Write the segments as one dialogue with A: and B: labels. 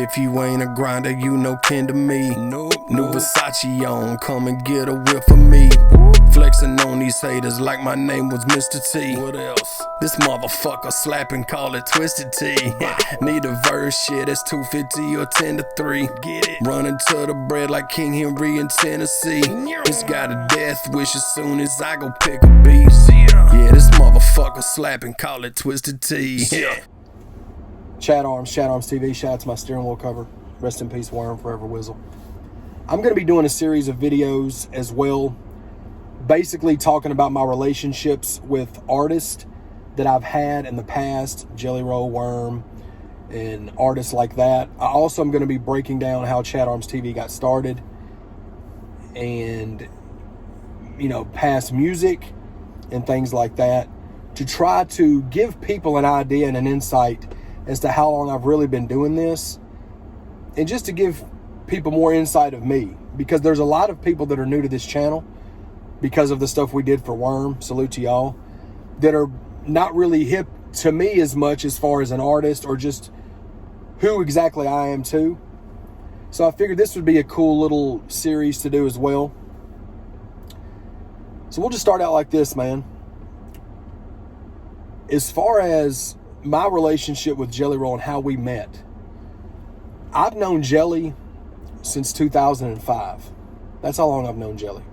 A: If you ain't a grinder, you no kin to me. New Versace on, come and get a whiff of me. Flexing on these haters like my name was Mr. T. What else? This motherfucker slapping, call it Twisted T. Need a verse, shit, that's 250 or 10 to 3. Get it? Running to the bread like King Henry in Tennessee. It's got a death wish as soon as I go pick a beat. Yeah, this motherfucker slapping, call it Twisted T.
B: ChadArmesTV, shout out to my steering wheel cover. Rest in peace, Worm, forever Whizzle. I'm going to be doing a series of videos as well, basically talking about my relationships with artists that I've had in the past, Jelly Roll, Worm, and artists like that. I also am going to be breaking down how ChadArmesTV got started and, you know, past music and things like that, to try to give people an idea and an insight as to how long I've really been doing this, and just to give people more insight of me, because there's a lot of people that are new to this channel because of the stuff we did for Worm, salute to y'all, that are not really hip to me as much as far as an artist or just who exactly I am too. So I figured this would be a cool little series to do as well. So we'll just start out like this, man. As far as my relationship with Jelly Roll and how we met, I've known Jelly since 2005. That's how long I've known Jelly.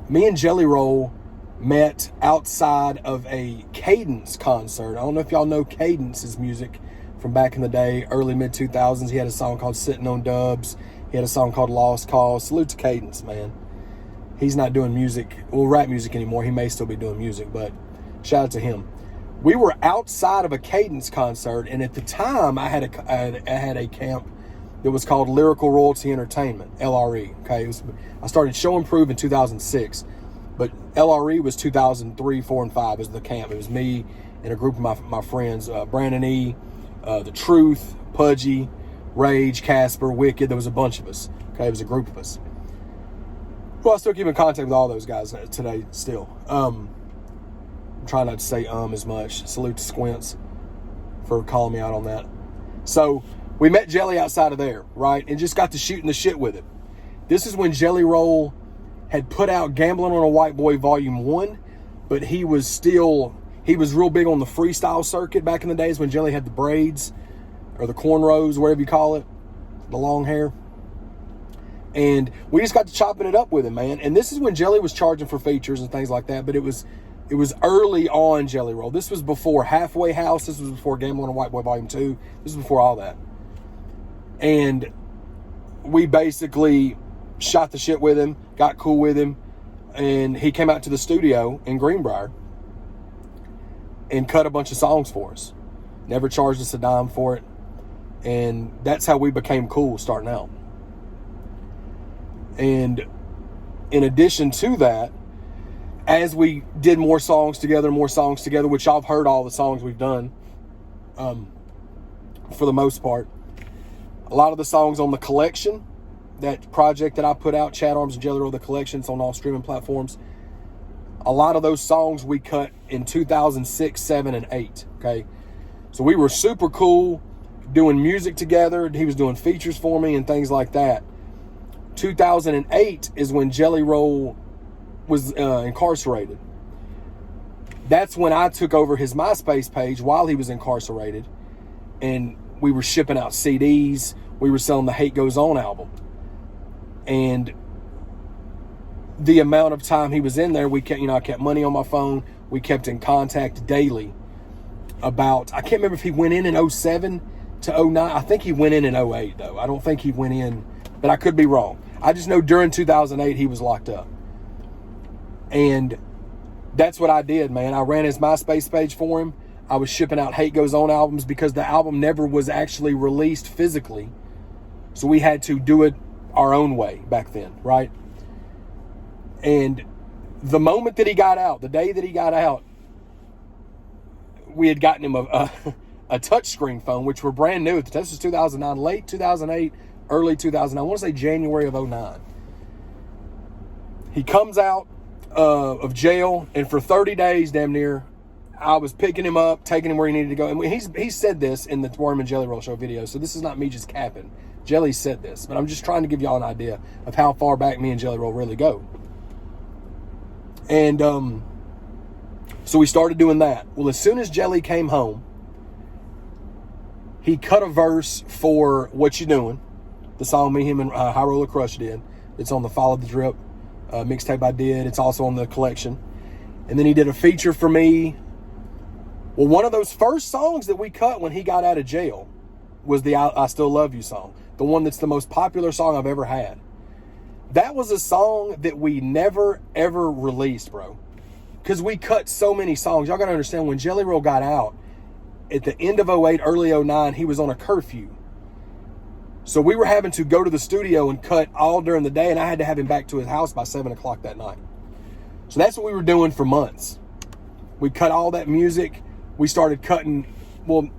B: Me and Jelly Roll met outside of a Cadence concert. I don't know if y'all know Cadence's music from back in the day, early mid-2000s. He had a song called Sitting on Dubs. He had a song called Lost Cause. Salute to Cadence, man. He's not doing music, well, rap music anymore. He may still be doing music, but shout out to him. We were outside of a Cadence concert, and at the time, I had a camp that was called Lyrical Royalty Entertainment, LRE. Okay, I started Show and Prove in 2006, but LRE was 2003, 4, and 5 as the camp. It was me and a group of my friends, Brandon E, The Truth, Pudgy, Rage, Casper, Wicked. There was a bunch of us. Okay, it was a group of us. Well, I still keep in contact with all those guys today still. I'm trying not to say as much. Salute to Squints for calling me out on that. So we met Jelly outside of there, right? And just got to shooting the shit with him. This is when Jelly Roll had put out Gambling on a White Boy Volume 1, but he was real big on the freestyle circuit back in the days when Jelly had the braids or the cornrows, whatever you call it, the long hair. And we just got to chopping it up with him, man. And this is when Jelly was charging for features and things like that, but it was early on Jelly Roll. This was before Halfway House. This was before Gambling on a White Boy Volume 2. This was before all that. And we basically shot the shit with him, got cool with him, and he came out to the studio in Greenbrier and cut a bunch of songs for us. Never charged us a dime for it. And that's how we became cool starting out. And in addition to that, as we did more songs together, which I've heard all the songs we've done, for the most part. A lot of the songs on the collection, that project that I put out, Chad Arms and Jelly Roll, the collection's on all streaming platforms. A lot of those songs we cut in 2006, 7, and 8, okay? So we were super cool doing music together. He was doing features for me and things like that. 2008 is when Jelly Roll was incarcerated. That's when I took over his MySpace page while he was incarcerated, and we were shipping out CDs. We were selling the Hate Goes On album. And the amount of time he was in there, I kept money on my phone. We kept in contact daily about, I can't remember if he went in 07 to 09. I think he went in 08 though. I don't think he went in, but I could be wrong. I just know during 2008 he was locked up. And that's what I did, man. I ran his MySpace page for him. I was shipping out Hate Goes On albums because the album never was actually released physically. So we had to do it our own way back then, right? And the moment that he got out, the day that he got out, we had gotten him a touchscreen phone, which were brand new. This was 2009, late 2008, early 2009. I want to say January of 09. He comes out of jail, and for 30 days, damn near, I was picking him up, taking him where he needed to go. And he said this in the Worm and Jelly Roll Show video, so this is not me just capping. Jelly said this, but I'm just trying to give y'all an idea of how far back me and Jelly Roll really go. And so we started doing that. Well, as soon as Jelly came home, he cut a verse for What You Doing, the song me, him, and High Roller Crush did. It's on the Follow the Drip mixtape I did. It's also on the collection. And then he did a feature for me. Well, one of those first songs that we cut when he got out of jail was the I Still Love You song. The one that's the most popular song I've ever had. That was a song that we never, ever released, bro. Because we cut so many songs. Y'all got to understand, when Jelly Roll got out, at the end of 08, early 09, he was on a curfew. So we were having to go to the studio and cut all during the day, and I had to have him back to his house by 7 o'clock that night. So that's what we were doing for months. We cut all that music. We started cutting, well,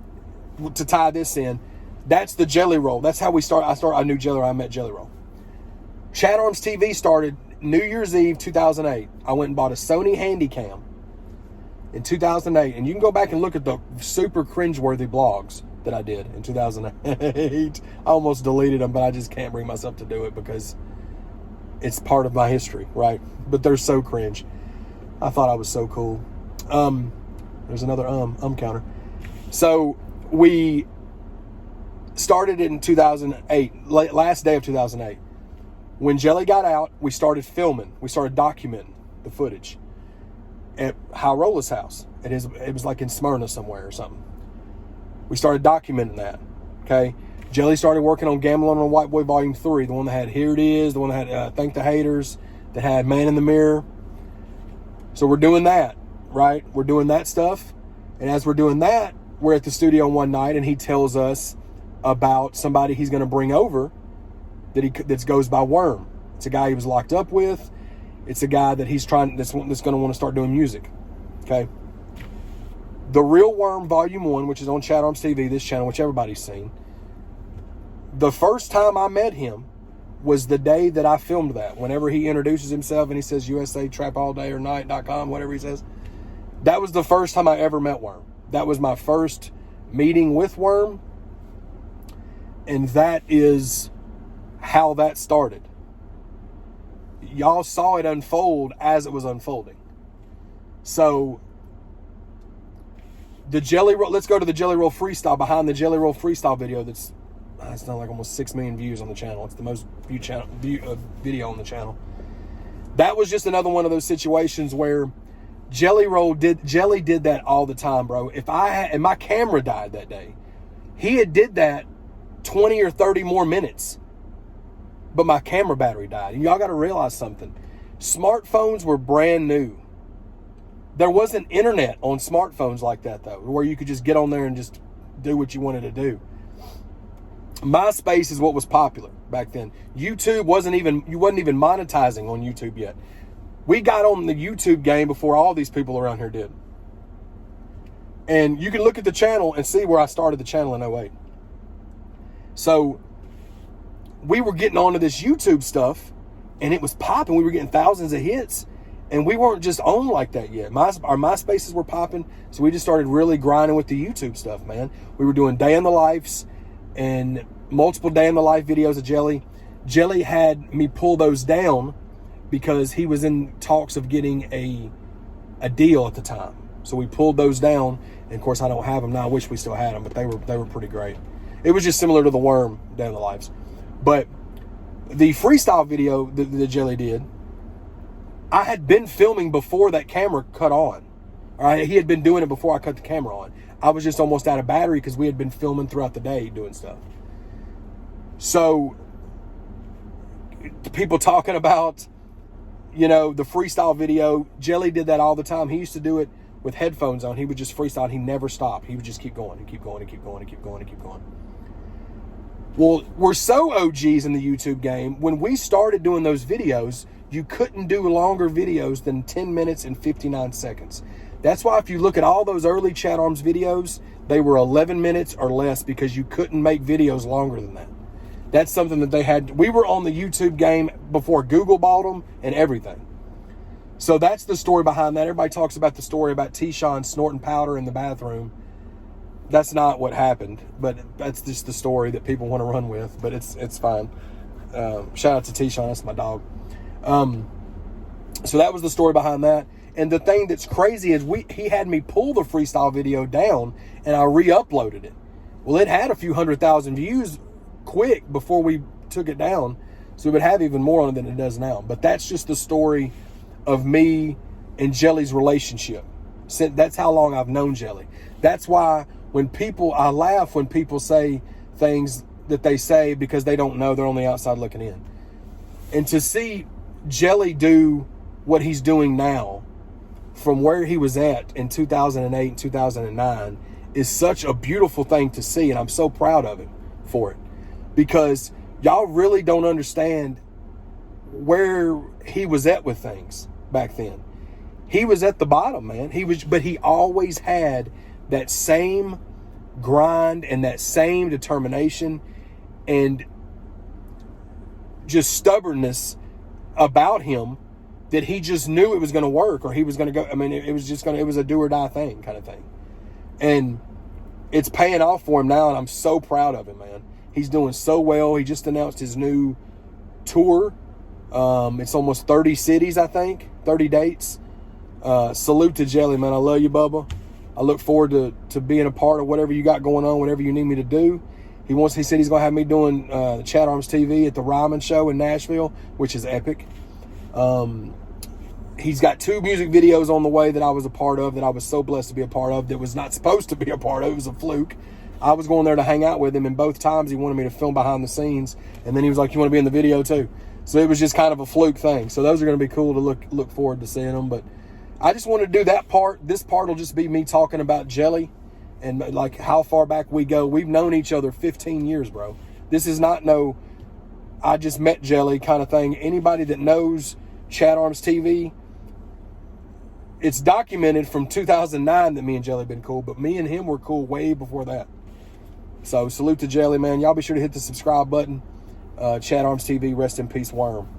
B: to tie this in, that's the Jelly Roll. That's how we started. I knew Jelly Roll. I met Jelly Roll. ChadArmesTV started New Year's Eve 2008. I went and bought a Sony Handycam in 2008. And you can go back and look at the super cringeworthy blogs that I did in 2008. I almost deleted them, but I just can't bring myself to do it because it's part of my history, right? But they're so cringe. I thought I was so cool. There's another counter. So we started in 2008, last day of 2008. When Jelly got out, we started filming. We started documenting the footage at High Roller's house. It was like in Smyrna somewhere or something. We started documenting that, okay? Jelly started working on Gambling on a White Boy Volume 3, the one that had Here It Is, the one that had Thank the Haters, that had Man in the Mirror. So we're doing that, right? We're doing that stuff. And as we're doing that, we're at the studio one night, and he tells us about somebody he's going to bring over that goes by Worm. It's a guy he was locked up with. It's a guy that he's that's going to want to start doing music, okay? The Real Worm Volume 1, which is on ChadArmesTV, this channel, which everybody's seen. The first time I met him was the day that I filmed that. Whenever he introduces himself and he says USA Trap All Day or Night.com, whatever he says. That was the first time I ever met Worm. That was my first meeting with Worm. And that is how that started. Y'all saw it unfold as it was unfolding. So the Jelly Roll, let's go to the Jelly Roll Freestyle, behind the Jelly Roll Freestyle video it's done like almost 6 million views on the channel. It's the most viewed video on the channel. That was just another one of those situations where Jelly did that all the time, bro. And my camera died that day. He had did that 20 or 30 more minutes, but my camera battery died. And y'all got to realize something. Smartphones were brand new. There wasn't internet on smartphones like that, though, where you could just get on there and just do what you wanted to do. MySpace is what was popular back then. YouTube wasn't even monetizing on YouTube yet. We got on the YouTube game before all these people around here did. And you can look at the channel and see where I started the channel in 08. So we were getting onto this YouTube stuff, and it was popping. We were getting thousands of hits, and we weren't just on like that yet. Our MySpaces were popping, so we just started really grinding with the YouTube stuff, man. We were doing day in the lives and multiple day in the life videos of Jelly. Jelly had me pull those down because he was in talks of getting a deal at the time. So we pulled those down, and of course I don't have them now. I wish we still had them, but they were pretty great. It was just similar to the Worm Day in the Lives. But the freestyle video that Jelly did, I had been filming before that camera cut on. All right, he had been doing it before I cut the camera on. I was just almost out of battery because we had been filming throughout the day doing stuff. So people talking about, the freestyle video, Jelly did that all the time. He used to do it with headphones on. He would just freestyle and he never stopped. He would just keep going and keep going and keep going and keep going and keep going. Well, we're so OGs in the YouTube game. When we started doing those videos, you couldn't do longer videos than 10 minutes and 59 seconds. That's why if you look at all those early Chad Arms videos, they were 11 minutes or less because you couldn't make videos longer than that. That's something that they had. We were on the YouTube game before Google bought them and everything. So that's the story behind that. Everybody talks about the story about T-Sean snorting powder in the bathroom. That's not what happened, but that's just the story that people want to run with. But it's fine. Shout out to T-Sean, that's my dog. So that was the story behind that. And the thing that's crazy is he had me pull the freestyle video down, and I re-uploaded it. Well, it had a few 100,000 views quick before we took it down, so it would have even more on it than it does now. But that's just the story of me and Jelly's relationship. That's how long I've known Jelly. That's why I laugh when people say things that they say because they don't know, they're on the outside looking in. And to see Jelly do what he's doing now from where he was at in 2008 and 2009 is such a beautiful thing to see, and I'm so proud of him for it, because y'all really don't understand where he was at with things back then. He was at the bottom, man. But he always had that same grind and that same determination and just stubbornness about him, that he just knew it was going to work, or he was going to go. I mean, it was a do or die thing kind of thing. And it's paying off for him now, and I'm so proud of him, man. He's doing so well. He just announced his new tour. It's almost 30 cities, I think, 30 dates. Salute to Jelly, man. I love you, Bubba. I look forward to being a part of whatever you got going on, whatever you need me to do. He said he's going to have me doing ChadArmesTV at the Ryman Show in Nashville, which is epic. He's got 2 music videos on the way that I was a part of, that I was so blessed to be a part of, that was not supposed to be a part of. It was a fluke. I was going there to hang out with him, and both times he wanted me to film behind the scenes, and then he was like, you want to be in the video too? So it was just kind of a fluke thing. So those are going to be cool to look forward to seeing them. But I just want to do that part. This part will just be me talking about Jelly and like how far back we go. We've known each other 15 years, bro. This is not I just met Jelly kind of thing. Anybody that knows ChadArmesTV, it's documented from 2009 that me and Jelly been cool, but me and him were cool way before that. So salute to Jelly, man. Y'all be sure to hit the subscribe button. ChadArmesTV, rest in peace, Worm.